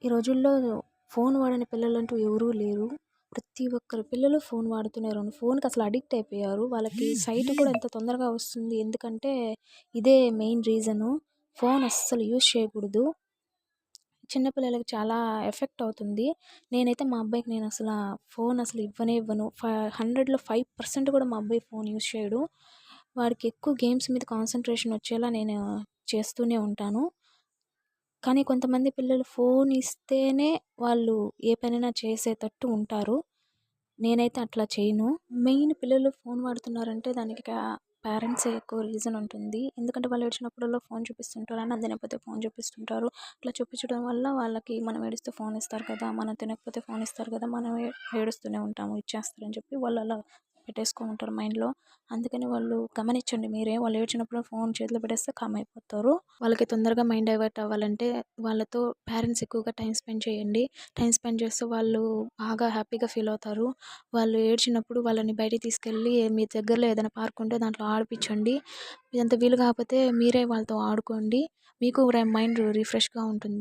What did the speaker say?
ఈ రోజుల్లో ఫోన్ వాడని పిల్లలంటూ ఎవరూ లేరు. ప్రతి ఒక్కరి పిల్లలు ఫోన్ వాడుతున్నారు. ఫోన్‌కి అసలు అడిక్ట్ అయిపోయారు. వాళ్ళకి సైట్ కూడా ఎంత తొందరగా వస్తుంది. ఎందుకంటే ఇదే మెయిన్ రీజను. ఫోన్ అస్సలు యూజ్ చేయకూడదు. చిన్న పిల్లలకి చాలా ఎఫెక్ట్ అవుతుంది. నేనైతే మా అబ్బాయికి ఫోన్ అసలు ఇవ్వనే ఇవ్వను. 100లో 5% కూడా మా అబ్బాయి ఫోన్ యూజ్ చేయడు. వాడికి ఎక్కువ గేమ్స్ మీద కాన్సంట్రేషన్ వచ్చేలా నేను చేస్తూనే ఉంటాను. కానీ కొంతమంది పిల్లలు ఫోన్ ఇస్తేనే వాళ్ళు ఏ పనైనా చేసేటట్టు ఉంటారు. నేనైతే అట్లా చేయను. మెయిన్ పిల్లలు ఫోన్ వాడుతున్నారంటే దానికి పేరెంట్సే ఎక్కువ రీజన్ ఉంటుంది. ఎందుకంటే వాళ్ళు ఏడ్చినప్పుడల్లా ఫోన్ చూపిస్తుంటారు. అన్నం తినకపోతే ఫోన్ చూపిస్తుంటారు. అట్లా చూపించడం వల్ల వాళ్ళకి మనం ఏడిస్తే ఫోన్ ఇస్తారు కదా! మనం తినకపోతే ఫోన్ ఇస్తారు కదా! మనం ఏడుస్తూనే ఉంటాము ఇచ్చేస్తారని చెప్పి వాళ్ళు అలా పెట్టేసుకొని ఉంటారు మైండ్‌లో. అందుకని వాళ్ళు గమనించండి మీరే. వాళ్ళు ఏడ్చినప్పుడు ఫోన్ చేతిలో పెట్టేస్తే కామ్ అయిపోతారు. వాళ్ళకి తొందరగా మైండ్ డైవర్ట్ అవ్వాలంటే వాళ్ళతో పేరెంట్స్ ఎక్కువగా టైం స్పెండ్ చేయండి. టైం స్పెండ్ చేస్తే వాళ్ళు బాగా హ్యాపీగా ఫీల్ అవుతారు. వాళ్ళు ఏడ్చినప్పుడు వాళ్ళని బయటికి తీసుకెళ్ళి మీ దగ్గరలో ఏదైనా పార్క్ ఉంటే దాంట్లో ఆడిపించండి. ఇదంతా వీలు కాకపోతే మీరే వాళ్ళతో ఆడుకోండి. మీకు మైండ్ రిఫ్రెష్‌గా ఉంటుంది.